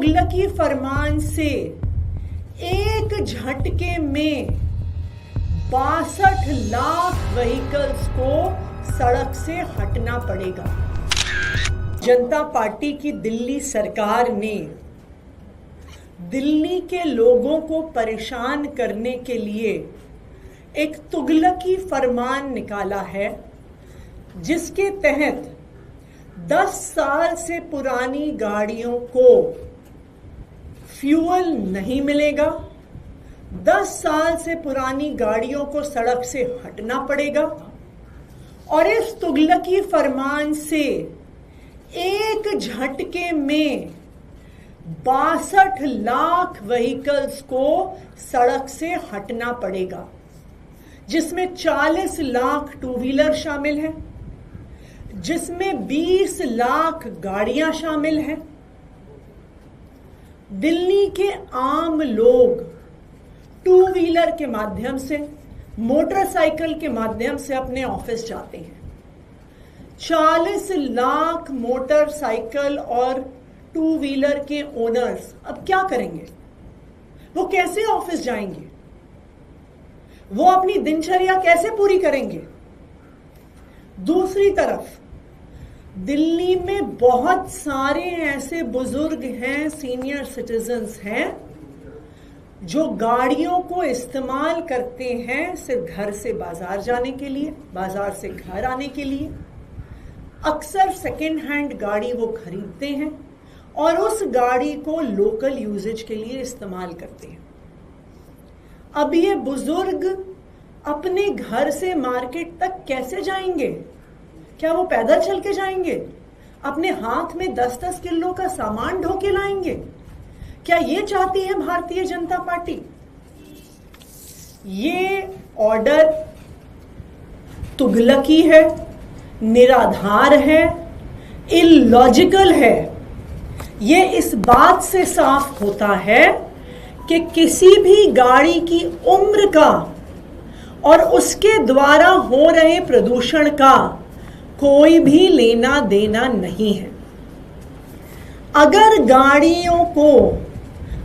तुगलकी फरमान से एक झटके में 62 लाख व्हीकल्स को सड़क से हटना पड़ेगा। जनता पार्टी की दिल्ली सरकार ने दिल्ली के लोगों को परेशान करने के लिए एक तुगलकी फरमान निकाला है, जिसके तहत 10 साल से पुरानी गाड़ियों को फ्यूल नहीं मिलेगा, 10 साल से पुरानी गाड़ियों को सड़क से हटना पड़ेगा और इस तुगलकी फरमान से एक झटके में 62 लाख व्हीकल्स को सड़क से हटना पड़ेगा, जिसमें 40 लाख टू व्हीलर शामिल हैं, जिसमें 20 लाख गाड़ियां शामिल हैं। दिल्ली के आम लोग टू व्हीलर के माध्यम से, मोटरसाइकिल के माध्यम से अपने ऑफिस जाते हैं। 40 लाख मोटरसाइकिल और टू व्हीलर के ओनर्स अब क्या करेंगे? वो कैसे ऑफिस जाएंगे? वो अपनी दिनचर्या कैसे पूरी करेंगे? दूसरी तरफ दिल्ली में बहुत सारे ऐसे बुजुर्ग हैं, सीनियर सिटीजन्स हैं, जो गाड़ियों को इस्तेमाल करते हैं सिर्फ घर से बाजार जाने के लिए, बाजार से घर आने के लिए। अक्सर सेकेंड हैंड गाड़ी वो खरीदते हैं और उस गाड़ी को लोकल यूजेज के लिए इस्तेमाल करते हैं। अब ये बुजुर्ग अपने घर से मार्केट तक कैसे जाएंगे? क्या वो पैदल चल के जाएंगे? अपने हाथ में 10-10 किलो का सामान ढो के लाएंगे? क्या ये चाहती है भारतीय जनता पार्टी? ये ऑर्डर तुगलकी है, निराधार है, इलॉजिकल है। ये इस बात से साफ होता है कि किसी भी गाड़ी की उम्र का और उसके द्वारा हो रहे प्रदूषण का कोई भी लेना देना नहीं है। अगर गाड़ियों को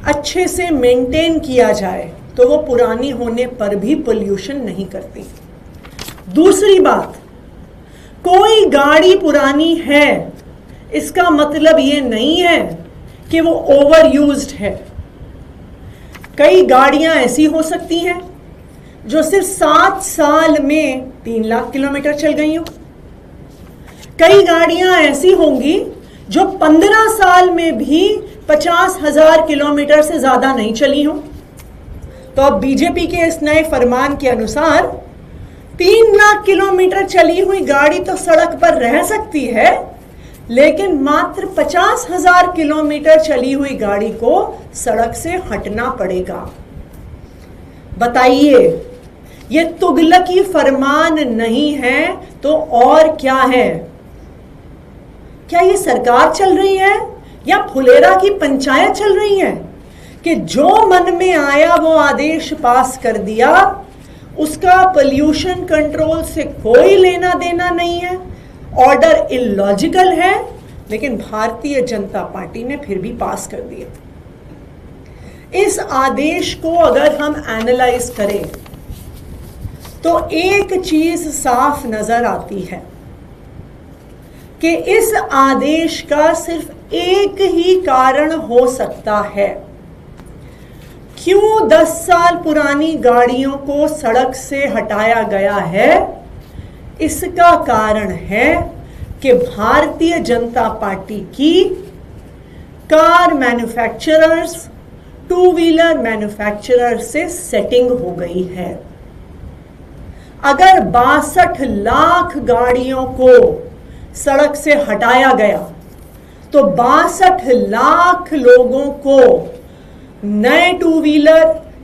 अच्छे से मेंटेन किया जाए तो वो पुरानी होने पर भी पोल्यूशन नहीं करती। दूसरी बात, कोई गाड़ी पुरानी है इसका मतलब ये नहीं है कि वो ओवर यूज्ड है। कई गाड़ियां ऐसी हो सकती हैं जो सिर्फ 7 साल में 3 लाख किलोमीटर चल गई हो। कई गाड़ियां ऐसी होंगी जो 15 साल में भी 50,000 किलोमीटर से ज्यादा नहीं चली हो। तो अब बीजेपी के इस नए फरमान के अनुसार 3 लाख किलोमीटर चली हुई गाड़ी तो सड़क पर रह सकती है, लेकिन मात्र 50,000 किलोमीटर चली हुई गाड़ी को सड़क से हटना पड़ेगा। बताइए, ये तुगलकी फरमान नहीं है तो और क्या है? क्या ये सरकार चल रही है या फुलेरा की पंचायत चल रही है कि जो मन में आया वो आदेश पास कर दिया, उसका पोल्यूशन कंट्रोल से कोई लेना देना नहीं है, ऑर्डर इलॉजिकल है, लेकिन भारतीय जनता पार्टी ने फिर भी पास कर दिया। इस आदेश को अगर हम एनालाइज करें तो एक चीज साफ नजर आती है कि इस आदेश का सिर्फ एक ही कारण हो सकता है। क्यों 10 साल पुरानी गाड़ियों को सड़क से हटाया गया है? इसका कारण है कि भारतीय जनता पार्टी की car manufacturers, two wheeler manufacturer से सेटिंग हो गई है। अगर 62 लाख गाड़ियों को सड़क से हटाया गया तो 62 लाख लोगों को नए टू व्हीलर,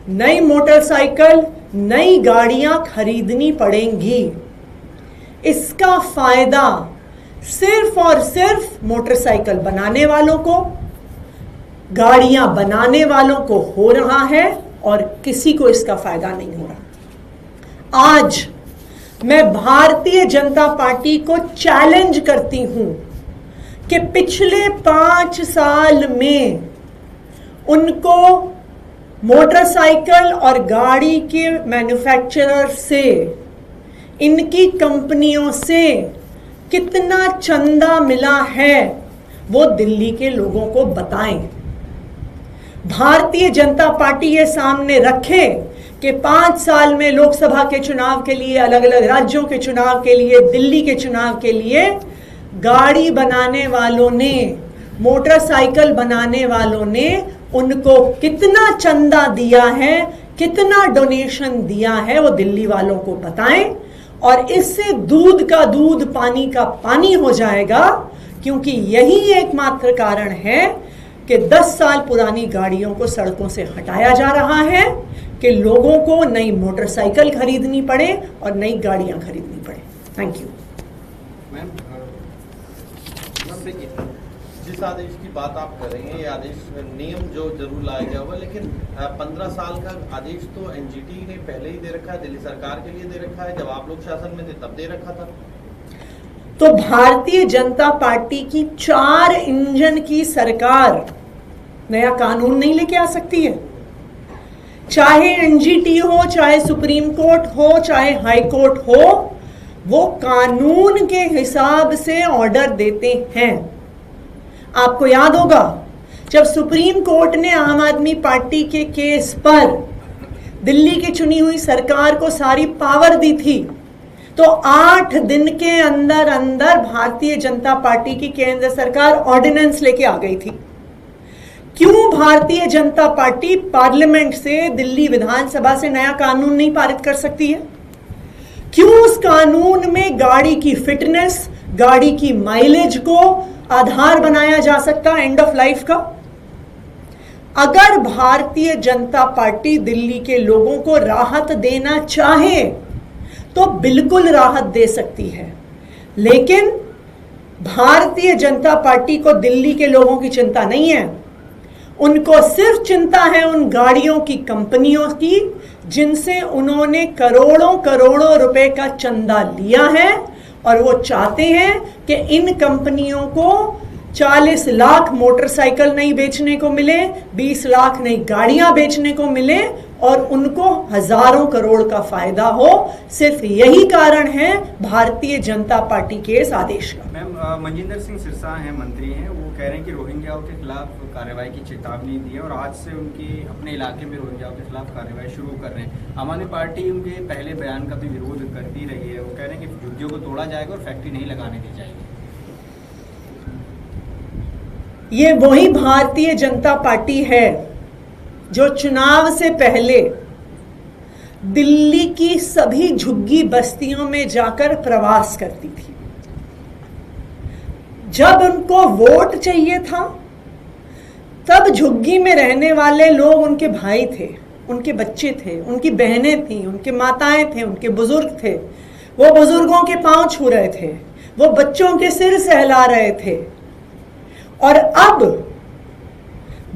नई मोटरसाइकिल, नई गाड़ियां खरीदनी पड़ेंगी। इसका फायदा सिर्फ और सिर्फ मोटरसाइकिल बनाने वालों को, गाड़ियां बनाने वालों को हो रहा है और किसी को इसका फायदा नहीं हो रहा। आज मैं भारतीय जनता पार्टी को चैलेंज करती हूं कि पिछले 5 साल में उनको मोटरसाइकिल और गाड़ी के मैन्युफैक्चरर से, इनकी कंपनियों से कितना चंदा मिला है वो दिल्ली के लोगों को बताएं। भारतीय जनता पार्टी ये सामने रखे कि 5 साल में लोकसभा के चुनाव के लिए, अलग अलग राज्यों के चुनाव के लिए, दिल्ली के चुनाव के लिए गाड़ी बनाने वालों ने, मोटरसाइकिल बनाने वालों ने उनको कितना चंदा दिया है, कितना डोनेशन दिया है, वो दिल्ली वालों को बताएं। और इससे दूध का दूध, पानी का पानी हो जाएगा, क्योंकि यही एकमात्र कारण है कि 10 साल पुरानी गाड़ियों को सड़कों से हटाया जा रहा है कि लोगों को नई मोटरसाइकिल खरीदनी पड़े और नई गाड़ियां खरीदनी पड़े। Thank you. मैम देखिए, जिस आदेश की बात आप कर रही हैं, ये आदेश नियम जो जरूर लाया गया होगा, लेकिन 15 साल का आदेश तो एनजीटी ने पहले ही दे रखा है, दिल्ली सरकार के लिए दे रखा है, जब आप लोग शासन में थे तब दे रखा था। तो भारतीय जनता पार्टी की 4 इंजन की सरकार नया कानून नहीं लेके आ सकती है। चाहे एनजीटी हो, चाहे सुप्रीम कोर्ट हो, चाहे हाई कोर्ट हो, वो कानून के हिसाब से ऑर्डर देते हैं। आपको याद होगा जब सुप्रीम कोर्ट ने आम आदमी पार्टी के केस पर दिल्ली की चुनी हुई सरकार को सारी पावर दी थी, तो 8 दिन के अंदर अंदर भारतीय जनता पार्टी की केंद्र सरकार ऑर्डिनेंस लेके आ गई थी। क्यों भारतीय जनता पार्टी पार्लियामेंट से, दिल्ली विधानसभा से नया कानून नहीं पारित कर सकती है? क्यों उस कानून में गाड़ी की फिटनेस, गाड़ी की माइलेज को आधार बनाया जा सकता एंड ऑफ लाइफ का? अगर भारतीय जनता पार्टी दिल्ली के लोगों को राहत देना चाहे तो बिल्कुल राहत दे सकती है, लेकिन भारतीय जनता पार्टी को दिल्ली के लोगों की चिंता नहीं है। उनको सिर्फ चिंता है उन गाड़ियों की कंपनियों की जिनसे उन्होंने करोड़ों करोड़ों रुपए का चंदा लिया है, और वो चाहते हैं कि इन कंपनियों को 40 लाख मोटरसाइकिल नहीं बेचने को मिले, 20 लाख नई गाड़ियां बेचने को मिले और उनको हजारों करोड़ का फायदा हो। सिर्फ यही कारण है भारतीय जनता पार्टी के इस आदेश का। मैम, मनजिंदर सिंह सिरसा हैं, मंत्री हैं, वो कह रहे हैं कि रोहिंग्याओं के खिलाफ कार्रवाई की चेतावनी दी है और आज से उनकी अपने इलाके में रोहिंग्याओं के खिलाफ कार्रवाई शुरू कर रहे हैं। आम आदमी पार्टी उनके पहले बयान का भी विरोध करती रही है। वो कह रहे हैं कि झुग्गियों को तोड़ा जाएगा और फैक्ट्री नहीं लगाने दी जाएगी। ये वही भारतीय जनता पार्टी है जो चुनाव से पहले दिल्ली की सभी झुग्गी बस्तियों में जाकर प्रवास करती थी। जब उनको वोट चाहिए था तब झुग्गी में रहने वाले लोग उनके भाई थे, उनके बच्चे थे, उनकी बहनें थीं, उनके माताएं थे, उनके बुजुर्ग थे। वो बुजुर्गों के पांव छू रहे थे, वो बच्चों के सिर सहला रहे थे। और अब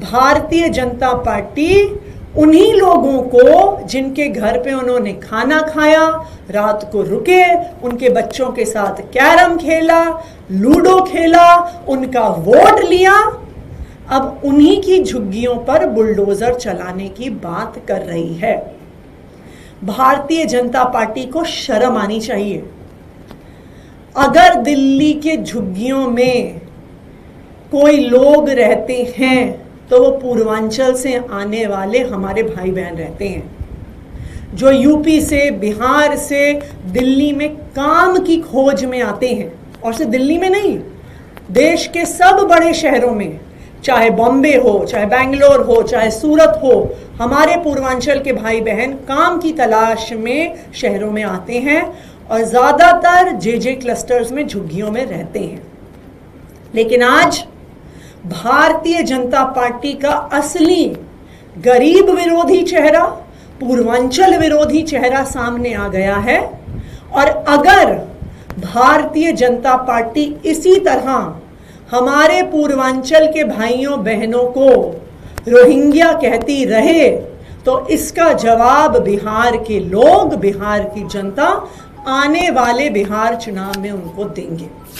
भारतीय जनता पार्टी उन्हीं लोगों को जिनके घर पे उन्होंने खाना खाया, रात को रुके, उनके बच्चों के साथ कैरम खेला, लूडो खेला, उनका वोट लिया, अब उन्हीं की झुग्गियों पर बुलडोजर चलाने की बात कर रही है। भारतीय जनता पार्टी को शर्म आनी चाहिए। अगर दिल्ली के झुग्गियों में कोई लोग रहते हैं तो वो पूर्वांचल से आने वाले हमारे भाई बहन रहते हैं, जो यूपी से, बिहार से दिल्ली में काम की खोज में आते हैं। और सिर्फ दिल्ली में नहीं, देश के सब बड़े शहरों में, चाहे बॉम्बे हो, चाहे बैंगलोर हो, चाहे सूरत हो, हमारे पूर्वांचल के भाई बहन काम की तलाश में शहरों में आते हैं और ज़्यादातर जेजे क्लस्टर्स में झुग्गियों में रहते हैं। लेकिन आज भारतीय जनता पार्टी का असली गरीब विरोधी चेहरा, पूर्वांचल विरोधी चेहरा सामने आ गया है। और अगर भारतीय जनता पार्टी इसी तरह हमारे पूर्वांचल के भाइयों बहनों को रोहिंग्या कहती रहे तो इसका जवाब बिहार के लोग, बिहार की जनता आने वाले बिहार चुनाव में उनको देंगे।